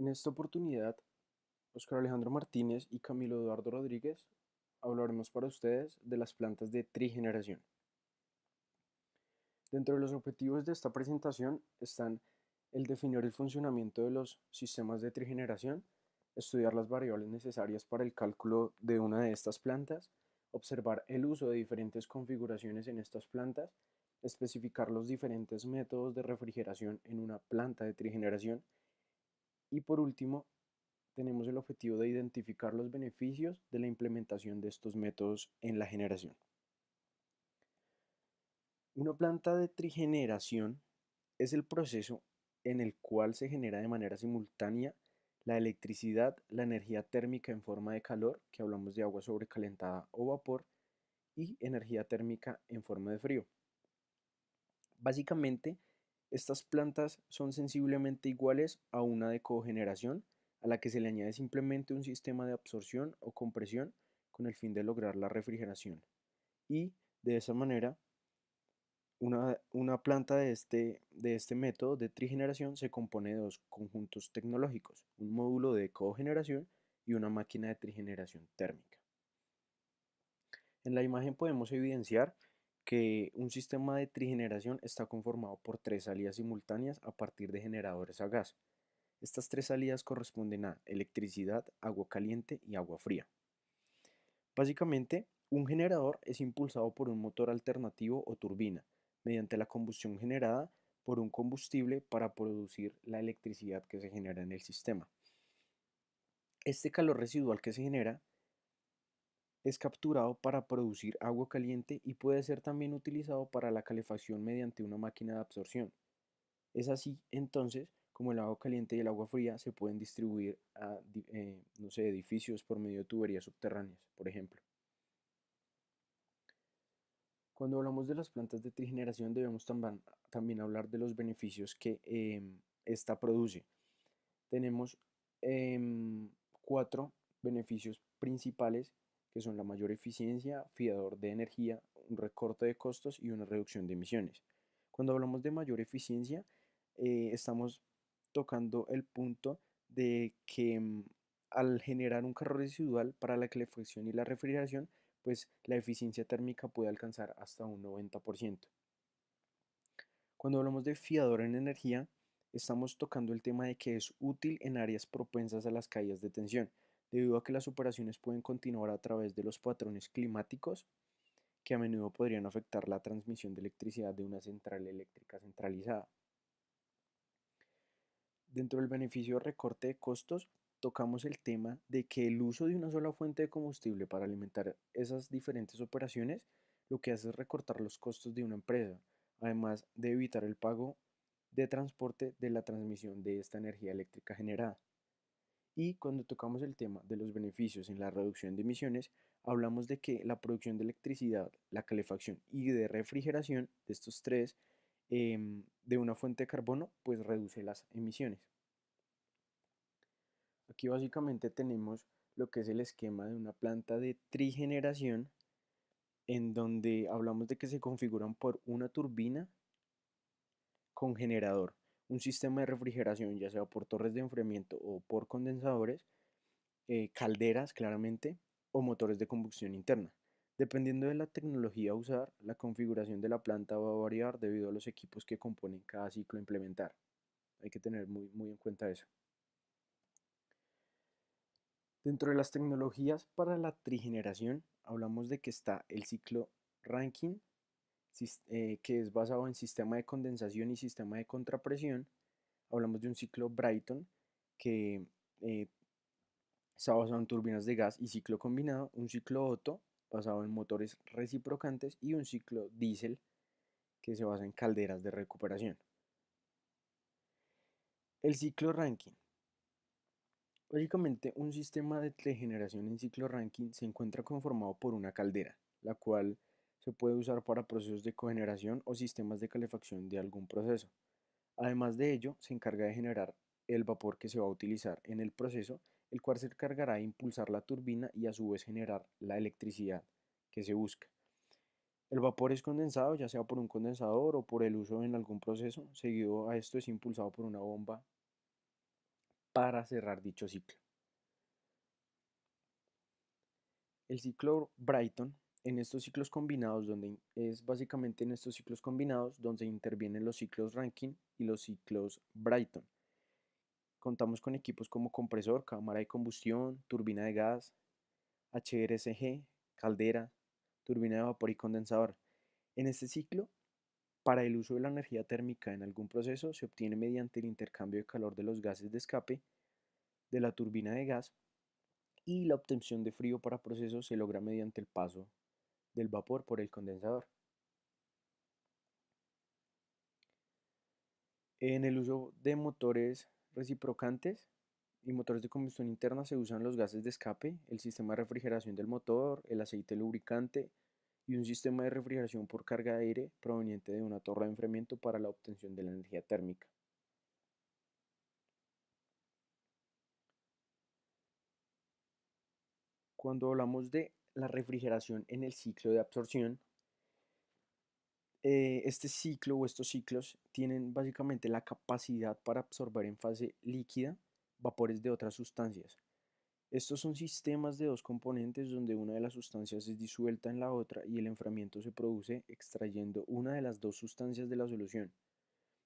En esta oportunidad, Oscar Alejandro Martínez y Camilo Eduardo Rodríguez hablaremos para ustedes de las plantas de trigeneración. Dentro de los objetivos de esta presentación están el definir el funcionamiento de los sistemas de trigeneración, estudiar las variables necesarias para el cálculo de una de estas plantas, observar el uso de diferentes configuraciones en estas plantas, especificar los diferentes métodos de refrigeración en una planta de trigeneración y por último, tenemos el objetivo de identificar los beneficios de la implementación de estos métodos en la generación. Una planta de trigeneración es el proceso en el cual se genera de manera simultánea la electricidad, la energía térmica en forma de calor, que hablamos de agua sobrecalentada o vapor, y energía térmica en forma de frío. Básicamente, estas plantas son sensiblemente iguales a una de cogeneración, a la que se le añade simplemente un sistema de absorción o compresión con el fin de lograr la refrigeración. Y de esa manera, una planta de este método de trigeneración se compone de dos conjuntos tecnológicos, un módulo de cogeneración y una máquina de trigeneración térmica. En la imagen podemos evidenciar que un sistema de trigeneración está conformado por tres salidas simultáneas a partir de generadores a gas. Estas tres salidas corresponden a electricidad, agua caliente y agua fría. Básicamente, un generador es impulsado por un motor alternativo o turbina, mediante la combustión generada por un combustible para producir la electricidad que se genera en el sistema. Este calor residual que se genera es capturado para producir agua caliente y puede ser también utilizado para la calefacción mediante una máquina de absorción. Es así, entonces, como el agua caliente y el agua fría se pueden distribuir a, no sé, edificios por medio de tuberías subterráneas, por ejemplo. Cuando hablamos de las plantas de trigeneración debemos también hablar de los beneficios que esta produce. Tenemos em, cuatro beneficios principales que son la mayor eficiencia, fiador de energía, un recorte de costos y una reducción de emisiones. Cuando hablamos de mayor eficiencia, estamos tocando el punto de que al generar un carro residual para la calefacción y la refrigeración, pues la eficiencia térmica puede alcanzar hasta un 90%. Cuando hablamos de fiador en energía, estamos tocando el tema de que es útil en áreas propensas a las caídas de tensión, debido a que las operaciones pueden continuar a través de los patrones climáticos que a menudo podrían afectar la transmisión de electricidad de una central eléctrica centralizada. Dentro del beneficio de recorte de costos, tocamos el tema de que el uso de una sola fuente de combustible para alimentar esas diferentes operaciones lo que hace es recortar los costos de una empresa, además de evitar el pago de transporte de la transmisión de esta energía eléctrica generada. Y cuando tocamos el tema de los beneficios en la reducción de emisiones, hablamos de que la producción de electricidad, la calefacción y de refrigeración de estos tres de una fuente de carbono, pues reduce las emisiones. Aquí básicamente tenemos lo que es el esquema de una planta de trigeneración en donde hablamos de que se configuran por una turbina con generador, un sistema de refrigeración, ya sea por torres de enfriamiento o por condensadores, calderas claramente, o motores de combustión interna. Dependiendo de la tecnología a usar, la configuración de la planta va a variar debido a los equipos que componen cada ciclo a implementar. Hay que tener muy en cuenta eso. Dentro de las tecnologías para la trigeneración, hablamos de que está el ciclo Rankine, que es basado en sistema de condensación y sistema de contrapresión. Hablamos de un ciclo Brayton, que está basado en turbinas de gas y ciclo combinado, un ciclo Otto, basado en motores reciprocantes, y un ciclo Diesel, que se basa en calderas de recuperación. El ciclo Rankine. Básicamente, un sistema de trigeneración en ciclo Rankine se encuentra conformado por una caldera, la cual se puede usar para procesos de cogeneración o sistemas de calefacción de algún proceso. Además de ello, se encarga de generar el vapor que se va a utilizar en el proceso, el cual se encargará de impulsar la turbina y a su vez generar la electricidad que se busca. El vapor es condensado, ya sea por un condensador o por el uso en algún proceso, seguido a esto es impulsado por una bomba para cerrar dicho ciclo. El ciclo Brayton, en estos ciclos combinados, es básicamente en estos ciclos combinados donde intervienen los ciclos Rankine y los ciclos Brayton. Contamos con equipos como compresor, cámara de combustión, turbina de gas, HRSG, caldera, turbina de vapor y condensador. En este ciclo, para el uso de la energía térmica en algún proceso, se obtiene mediante el intercambio de calor de los gases de escape de la turbina de gas, y la obtención de frío para procesos se logra mediante el paso del vapor por el condensador. En el uso de motores reciprocantes y motores de combustión interna se usan los gases de escape, el sistema de refrigeración del motor, el aceite lubricante y un sistema de refrigeración por carga de aire proveniente de una torre de enfriamiento para la obtención de la energía térmica. Cuando hablamos de la refrigeración en el ciclo de absorción, este ciclo o estos ciclos tienen básicamente la capacidad para absorber en fase líquida vapores de otras sustancias. Estos son sistemas de dos componentes donde una de las sustancias es disuelta en la otra y el enfriamiento se produce extrayendo una de las dos sustancias de la solución.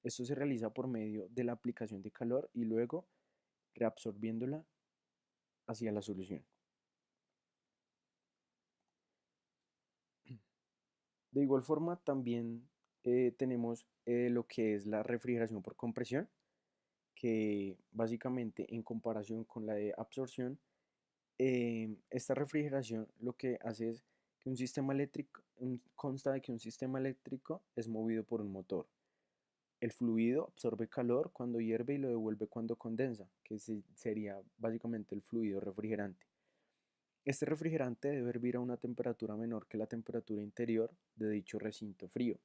Esto se realiza por medio de la aplicación de calor y luego reabsorbiéndola hacia la solución. De igual forma, también tenemos lo que es la refrigeración por compresión, que básicamente en comparación con la de absorción, esta refrigeración lo que hace es que un sistema eléctrico, consta de que un sistema eléctrico es movido por un motor. El fluido absorbe calor cuando hierve y lo devuelve cuando condensa, que sería básicamente el fluido refrigerante. Este refrigerante debe hervir a una temperatura menor que la temperatura interior de dicho recinto frío.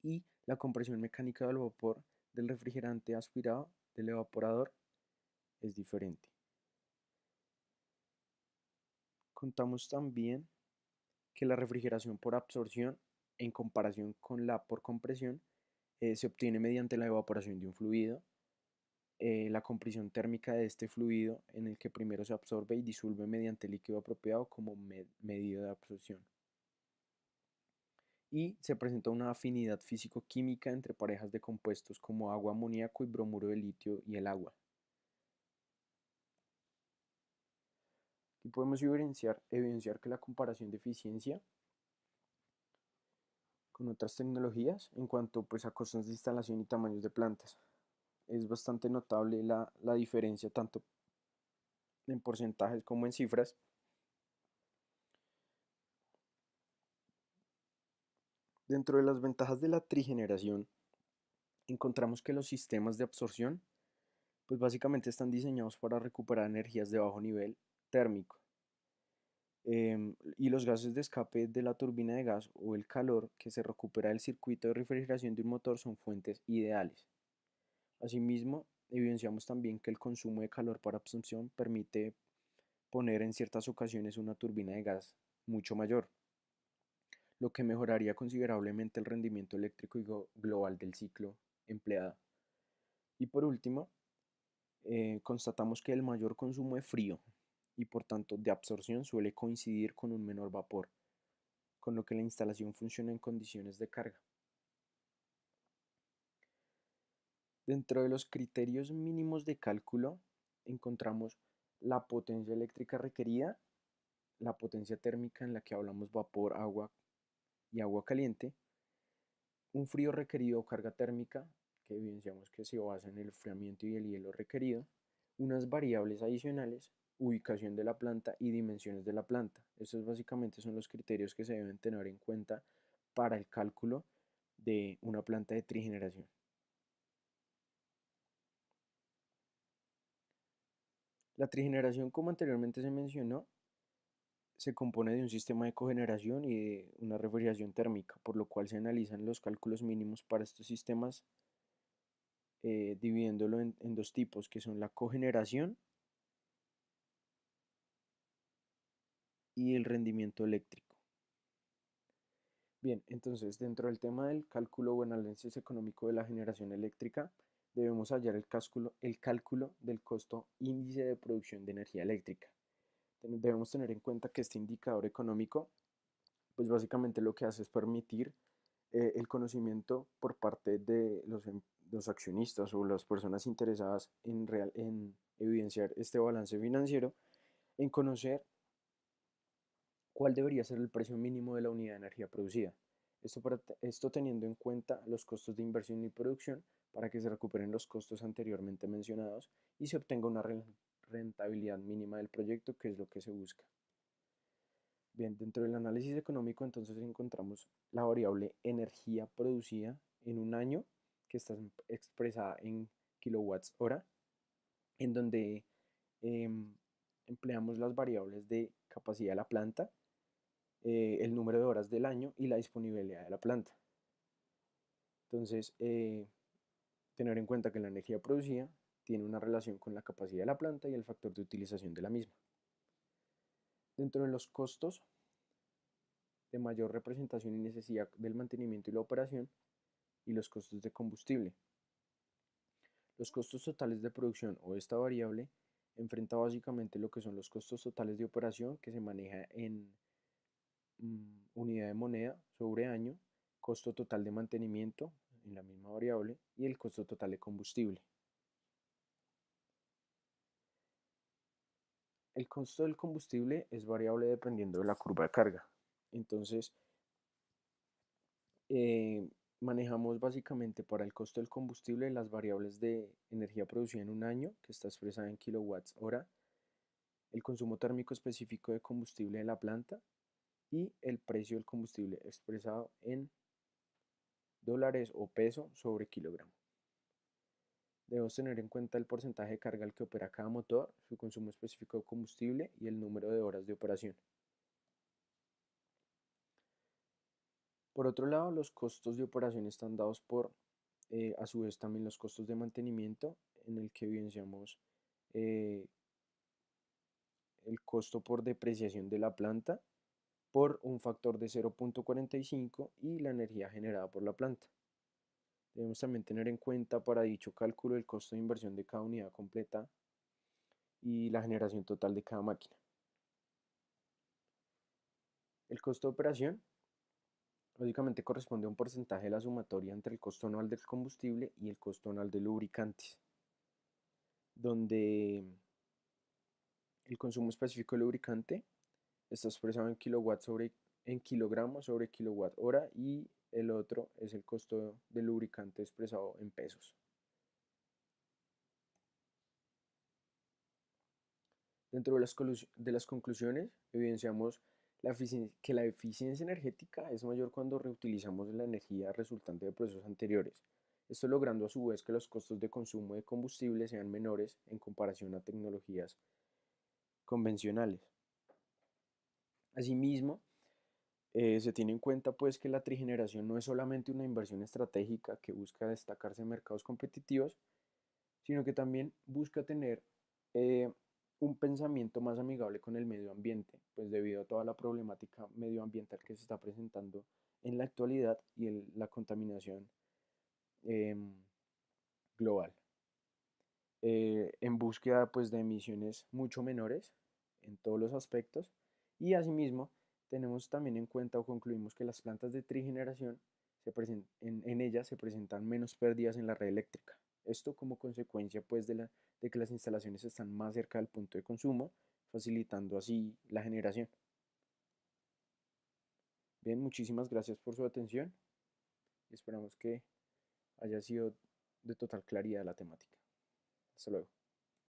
Y la compresión mecánica del vapor del refrigerante aspirado del evaporador es diferente. Contamos también que la refrigeración por absorción, en comparación con la por compresión, se obtiene mediante la evaporación de un fluido, la compresión térmica de este fluido en el que primero se absorbe y disuelve mediante el líquido apropiado como medio de absorción. Y se presenta una afinidad físico-química entre parejas de compuestos como agua, amoníaco y bromuro de litio y el agua. Aquí podemos evidenciar que la comparación de eficiencia con otras tecnologías en cuanto pues, a costos de instalación y tamaños de plantas. Es bastante notable la diferencia tanto en porcentajes como en cifras. Dentro de las ventajas de la trigeneración, encontramos que los sistemas de absorción pues básicamente están diseñados para recuperar energías de bajo nivel térmico. Y los gases de escape de la turbina de gas o el calor que se recupera del circuito de refrigeración de un motor son fuentes ideales. Asimismo, evidenciamos también que el consumo de calor para absorción permite poner en ciertas ocasiones una turbina de gas mucho mayor, lo que mejoraría considerablemente el rendimiento eléctrico y global del ciclo empleado. Y por último, constatamos que el mayor consumo de frío y por tanto de absorción suele coincidir con un menor vapor, con lo que la instalación funciona en condiciones de carga. Dentro de los criterios mínimos de cálculo encontramos la potencia eléctrica requerida, la potencia térmica en la que hablamos vapor, agua y agua caliente, un frío requerido o carga térmica, que evidenciamos que se basa en el enfriamiento y el hielo requerido, unas variables adicionales, ubicación de la planta y dimensiones de la planta. Estos básicamente son los criterios que se deben tener en cuenta para el cálculo de una planta de trigeneración. La trigeneración, como anteriormente se mencionó, se compone de un sistema de cogeneración y de una refrigeración térmica, por lo cual se analizan los cálculos mínimos para estos sistemas, dividiéndolo en dos tipos, que son la cogeneración y el rendimiento eléctrico. Bien, entonces dentro del tema del cálculo o análisis económico de la generación eléctrica, debemos hallar el cálculo del costo índice de producción de energía eléctrica. Debemos tener en cuenta que este indicador económico, pues básicamente lo que hace es permitir el conocimiento por parte de los accionistas o las personas interesadas en evidenciar este balance financiero, en conocer cuál debería ser el precio mínimo de la unidad de energía producida. Esto teniendo en cuenta los costos de inversión y producción para que se recuperen los costos anteriormente mencionados y se obtenga una rentabilidad mínima del proyecto, que es lo que se busca. Bien, dentro del análisis económico entonces encontramos la variable energía producida en un año, que está expresada en kilowatts hora, en donde empleamos las variables de capacidad de la planta, el número de horas del año y la disponibilidad de la planta. Entonces, tener en cuenta que la energía producida tiene una relación con la capacidad de la planta y el factor de utilización de la misma. Dentro de los costos de mayor representación y necesidad del mantenimiento y la operación, y los costos de combustible. Los costos totales de producción o esta variable enfrenta básicamente lo que son los costos totales de operación, que se maneja en unidad de moneda sobre año, costo total de mantenimiento en la misma variable y el costo total de combustible. El costo del combustible es variable dependiendo de la curva de carga. Entonces, manejamos básicamente para el costo del combustible las variables de energía producida en un año, que está expresada en kilowatts hora, el consumo térmico específico de combustible de la planta y el precio del combustible expresado en dólares o peso sobre kilogramo. Debemos tener en cuenta el porcentaje de carga al que opera cada motor, su consumo específico de combustible y el número de horas de operación. Por otro lado, los costos de operación están dados por, a su vez, también los costos de mantenimiento, en el que evidenciamos el costo por depreciación de la planta por un factor de 0.45 y la energía generada por la planta. Debemos también tener en cuenta para dicho cálculo el costo de inversión de cada unidad completa y la generación total de cada máquina. El costo de operación básicamente corresponde a un porcentaje de la sumatoria entre el costo anual del combustible y el costo anual de lubricantes, donde el consumo específico de lubricante está expresado en kilogramos sobre kilowatt hora y el otro es el costo del lubricante expresado en pesos. Dentro de las conclusiones evidenciamos que la eficiencia energética es mayor cuando reutilizamos la energía resultante de procesos anteriores, esto logrando a su vez que los costos de consumo de combustible sean menores en comparación a tecnologías convencionales. Asimismo, se tiene en cuenta pues que la trigeneración no es solamente una inversión estratégica que busca destacarse en mercados competitivos, sino que también busca tener un pensamiento más amigable con el medio ambiente, pues debido a toda la problemática medioambiental que se está presentando en la actualidad y la contaminación global, en búsqueda pues de emisiones mucho menores en todos los aspectos, y asimismo tenemos también en cuenta o concluimos que las plantas de trigeneración en ellas se presentan menos pérdidas en la red eléctrica. Esto como consecuencia pues de que las instalaciones están más cerca del punto de consumo, facilitando así la generación. Bien, muchísimas gracias por su atención y esperamos que haya sido de total claridad la temática. Hasta luego.